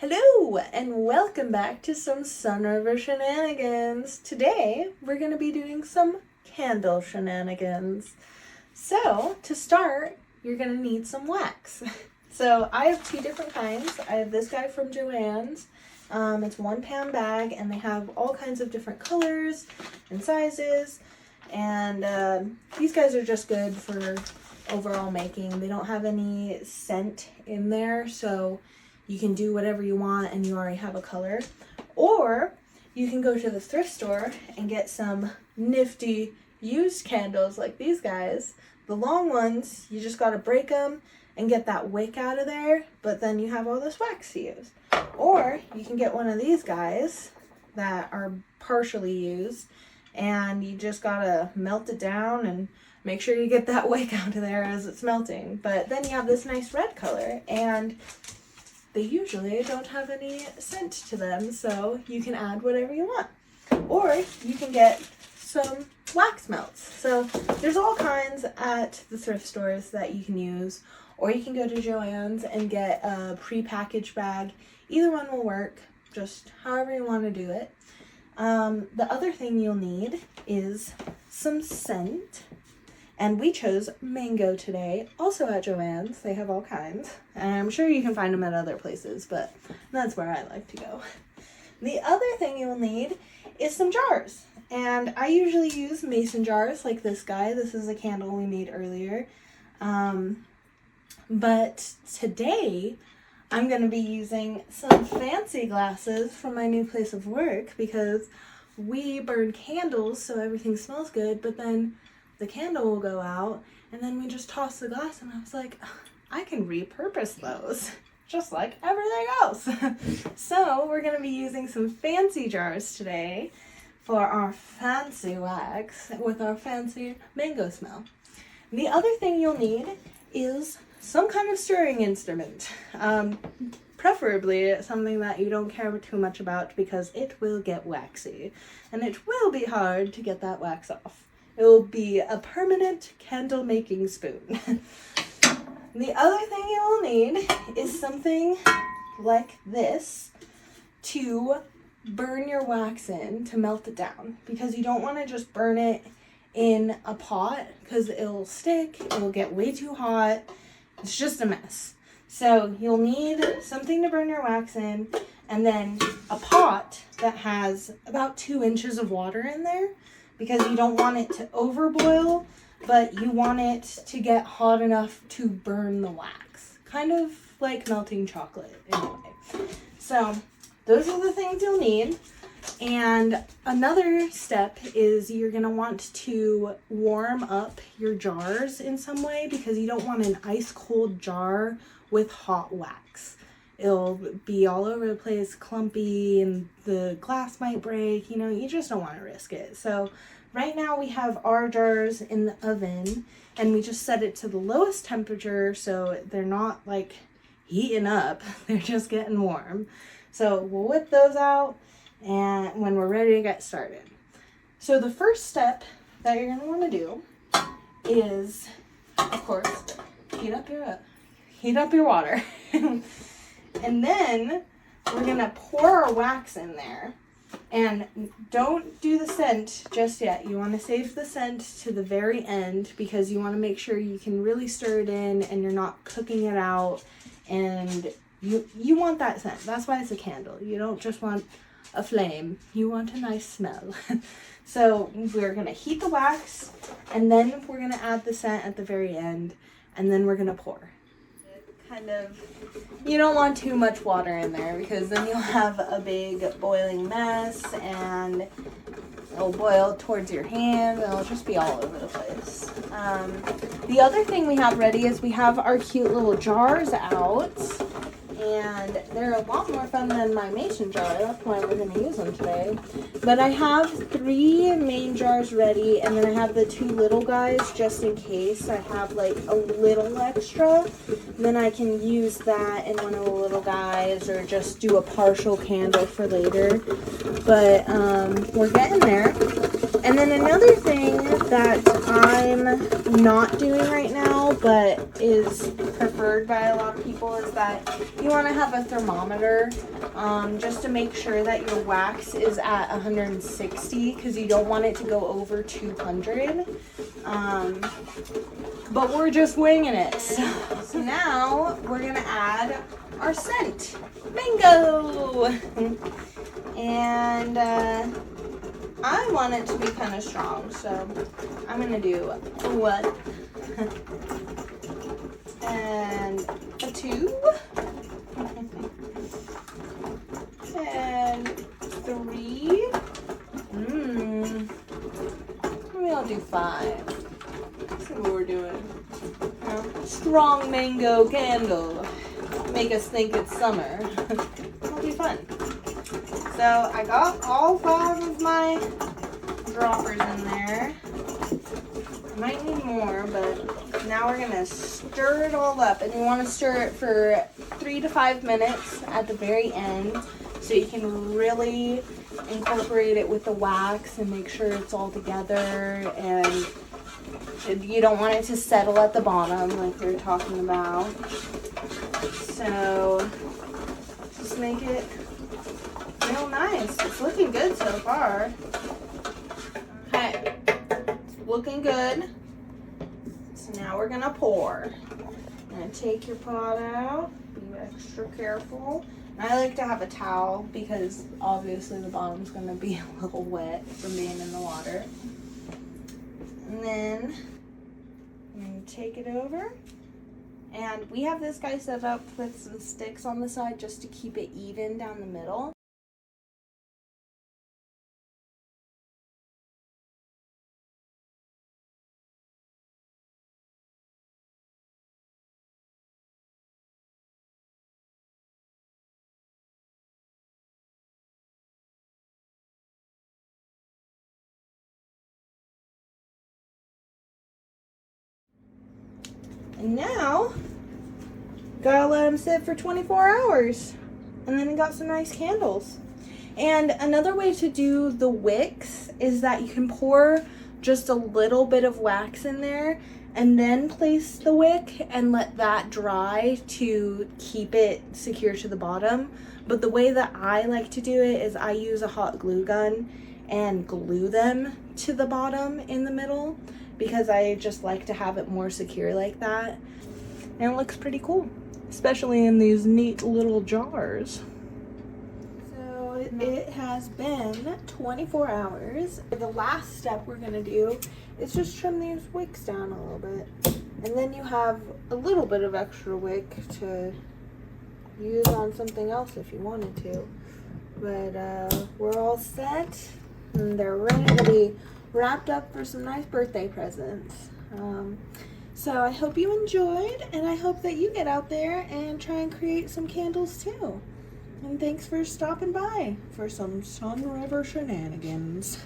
Hello and welcome back to some Sun River Shenanigans. Today we're going to be doing some candle shenanigans. So to start, you're going to need some wax. So I have two different kinds. I have this guy from Joann's. It's 1 pound bag and they have all kinds of different colors and sizes. And these guys are just good for overall making. They don't have any scent in there, so you can do whatever you want and you already have a color. Or you can go to the thrift store and get some nifty used candles like these guys. The long ones, you just gotta break them and get that wick out of there, but then you have all this wax to use. Or you can get one of these guys that are partially used and you just gotta melt it down and make sure you get that wick out of there as it's melting. But then you have this nice red color, and they usually don't have any scent to them, so you can add whatever you want. Or you can get some wax melts. So there's all kinds at the thrift stores that you can use, or you can go to Joann's and get a pre-packaged bag. Either one will work, just however you want to do it. The other thing you'll need is some scent. And we chose mango today, also at Joann's. They have all kinds. And I'm sure you can find them at other places, but that's where I like to go. The other thing you'll need is some jars. And I usually use mason jars like this guy. This is a candle we made earlier. But today, I'm going to be using some fancy glasses from my new place of work because we burn candles so everything smells good, but then the candle will go out and then we just toss the glass, and I was like, I can repurpose those just like everything else. So we're going to be using some fancy jars today for our fancy wax with our fancy mango smell. The other thing you'll need is some kind of stirring instrument. Preferably something that you don't care too much about because it will get waxy and it will be hard to get that wax off. It will be a permanent candle making spoon. The other thing you will need is something like this to burn your wax in, to melt it down, because you don't want to just burn it in a pot because it'll stick, it'll get way too hot. It's just a mess. So you'll need something to burn your wax in, and then a pot that has about 2 inches of water in there, because you don't want it to overboil, but you want it to get hot enough to burn the wax. Kind of like melting chocolate in a way. So those are the things you'll need. And another step is you're going to want to warm up your jars in some way, because you don't want an ice cold jar with hot wax. It'll be all over the place, clumpy, and the glass might break. You know, you just don't want to risk it. So right now we have our jars in the oven, and we just set it to the lowest temperature so they're not like heating up. They're just getting warm. So we'll whip those out and when we're ready to get started. So the first step that you're going to want to do is, of course, heat up your water. And then we're going to pour our wax in there. And don't do the scent just yet. You want to save the scent to the very end, because you want to make sure you can really stir it in and you're not cooking it out. And you want that scent. That's why it's a candle. You don't just want a flame. You want a nice smell. So we're going to heat the wax, and then we're going to add the scent at the very end, and then we're going to pour. You don't want too much water in there, because then you'll have a big boiling mess and it'll boil towards your hand and it'll just be all over the place. The other thing we have ready is we have our cute little jars out, and they're a lot more fun than my mason jar. That's why we're going to use them today. But I have 3 main jars ready, and then I have the 2 little guys just in case I have like a little extra. Then I can use that in one of the little guys, or just do a partial candle for later. But we're getting there. And then another thing that I'm not doing right now, but is preferred by a lot of people, is that you want to have a thermometer just to make sure that your wax is at 160, because you don't want it to go over 200. But we're just winging it. So now we're going to add our scent, mango. And I want it to be kind of strong, so I'm gonna do a 1 and a 2 and 3. Maybe I'll do 5. Let's see what we're doing. Strong mango candle. Make us think it's summer. It'll be fun. So I got all 5 of my droppers in there. I might need more, but now we're gonna stir it all up, and you want to stir it for 3 to 5 minutes at the very end, so you can really incorporate it with the wax and make sure it's all together, and you don't want it to settle at the bottom like we were talking about. So just make it real nice. It's looking good so far. Okay, it's looking good. So now we're gonna pour. You're gonna take your pot out. Be extra careful. And I like to have a towel because obviously the bottom's gonna be a little wet from being in the water. And then I'm gonna take it over. And we have this guy set up with some sticks on the side just to keep it even down the middle. And now, gotta let them sit for 24 hours. And then we got some nice candles. And another way to do the wicks is that you can pour just a little bit of wax in there and then place the wick and let that dry to keep it secure to the bottom. But the way that I like to do it is I use a hot glue gun and glue them to the bottom in the middle, because I just like to have it more secure like that. And it looks pretty cool, especially in these neat little jars. So it has been 24 hours. The last step we're gonna do is just trim these wicks down a little bit. And then you have a little bit of extra wick to use on something else if you wanted to. But we're all set, and they're ready to be wrapped up for some nice birthday presents. So I hope you enjoyed, and I hope that you get out there and try and create some candles too. And thanks for stopping by for some Sun River shenanigans.